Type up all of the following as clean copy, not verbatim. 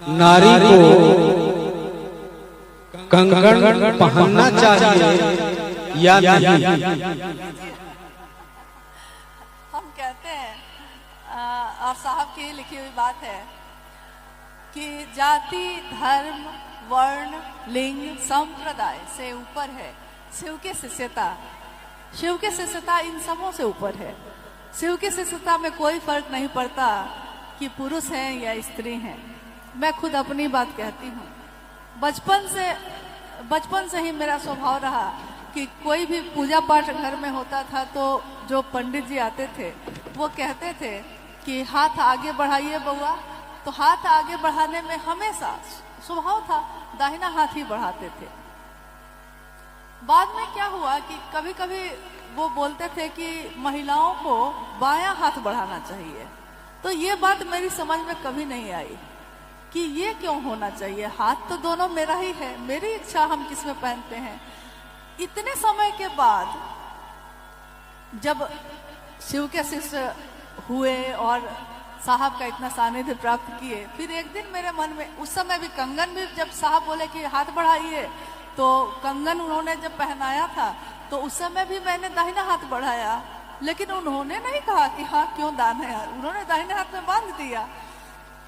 नारी को कंगन पहनना चाहिए या नहीं? हम कहते हैं और साहब की लिखी हुई बात है कि जाति, धर्म, वर्ण, लिंग, संप्रदाय से ऊपर है शिव की शिष्यता। शिव की शिष्यता इन सबों से ऊपर है। शिव की शिष्यता में कोई फर्क नहीं पड़ता कि पुरुष हैं या स्त्री हैं। मैं खुद अपनी बात कहती हूँ। बचपन से ही मेरा स्वभाव रहा कि कोई भी पूजा पाठ घर में होता था तो जो पंडित जी आते थे वो कहते थे कि हाथ आगे बढ़ाइए बउआ। तो हाथ आगे बढ़ाने में हमेशा स्वभाव था दाहिना हाथ ही बढ़ाते थे। बाद में क्या हुआ कि कभी कभी वो बोलते थे कि महिलाओं को बायां हाथ बढ़ाना चाहिए। तो ये बात मेरी समझ में कभी नहीं आई कि ये क्यों होना चाहिए। हाथ तो दोनों मेरा ही है, मेरी इच्छा हम किसमें पहनते हैं। इतने समय के बाद जब शिव के शिष्य हुए और साहब का इतना सानिध्य प्राप्त किए, फिर एक दिन मेरे मन में, उस समय भी कंगन भी जब साहब बोले कि हाथ बढ़ाइए तो कंगन उन्होंने जब पहनाया था तो उस समय भी मैंने दाहिना हाथ बढ़ाया, लेकिन उन्होंने नहीं कहा कि हाँ क्यों दाहिने हाथ, उन्होंने दाहिने हाथ में बांध दिया।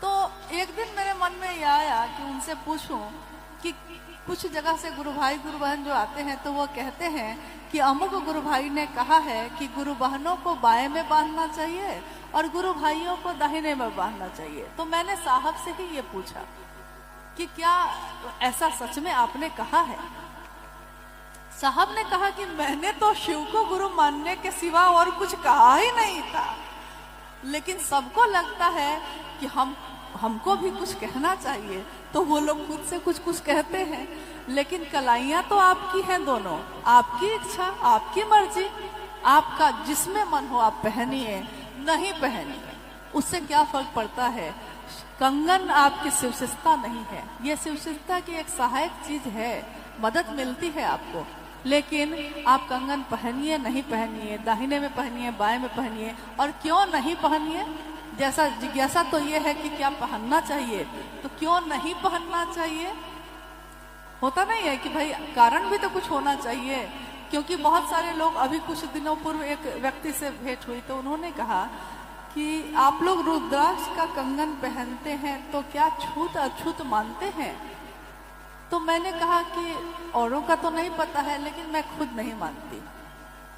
तो एक दिन मेरे मन में यह आया कि उनसे पूछूं कि कुछ जगह से गुरु भाई गुरु बहन जो आते हैं तो वो कहते हैं कि अमुक गुरु भाई ने कहा है कि गुरु बहनों को बाएं में बांधना चाहिए और गुरु भाइयों को दाहिने में बांधना चाहिए। तो मैंने साहब से ही ये पूछा कि क्या ऐसा सच में आपने कहा है? साहब ने कहा कि मैंने तो शिव को गुरु मानने के सिवा और कुछ कहा ही नहीं था, लेकिन सबको लगता है कि हमको भी कुछ कहना चाहिए तो वो लोग खुद से कुछ कुछ कहते हैं। लेकिन कलाइयाँ तो आपकी हैं दोनों, आपकी इच्छा, आपकी मर्जी, आपका जिसमें मन हो आप पहनिए, नहीं पहनिए, उससे क्या फर्क पड़ता है। कंगन आपकी शिवशिष्टता नहीं है, ये शिवशिष्टता की एक सहायक चीज है, मदद मिलती है आपको। लेकिन आप कंगन पहनिए नहीं पहनिए, दाहिने में पहनिए, बाएं में पहनिए। और क्यों नहीं पहनिए, जैसा जिज्ञासा तो ये है कि क्या पहनना चाहिए, तो क्यों नहीं पहनना चाहिए? होता नहीं है कि भाई कारण भी तो कुछ होना चाहिए। क्योंकि बहुत सारे लोग, अभी कुछ दिनों पूर्व एक व्यक्ति से भेंट हुई तो उन्होंने कहा कि आप लोग रुद्राक्ष का कंगन पहनते हैं तो क्या छूत अछूत मानते हैं? तो मैंने कहा कि औरों का तो नहीं पता है लेकिन मैं खुद नहीं मानती।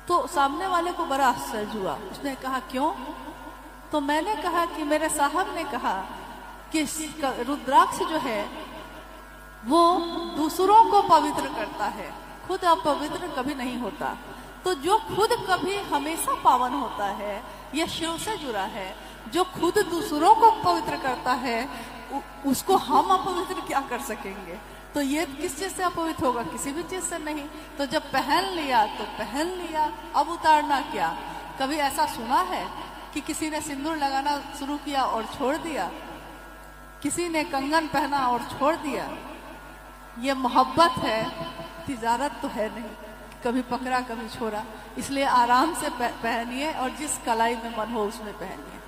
तो सामने वाले को बड़ा आश्चर्य हुआ, उसने कहा क्यों? तो मैंने कहा कि मेरे साहब ने कहा कि रुद्राक्ष जो है वो दूसरों को पवित्र करता है, खुद अपवित्र कभी नहीं होता। तो जो खुद कभी हमेशा पावन होता है, यह शिव से जुड़ा है। जो खुद दूसरों को पवित्र करता है उसको हम अपवित्र क्या कर सकेंगे? तो ये किस चीज से अपवित्र होगा? किसी भी चीज से नहीं। तो जब पहन लिया तो पहन लिया, अब उतारना क्या? कभी ऐसा सुना है कि किसी ने सिंदूर लगाना शुरू किया और छोड़ दिया? किसी ने कंगन पहना और छोड़ दिया? ये मोहब्बत है, तिजारत तो है नहीं, कभी पकड़ा कभी छोड़ा। इसलिए आराम से पहनिए और जिस कलाई में मन हो उसमें पहनिए।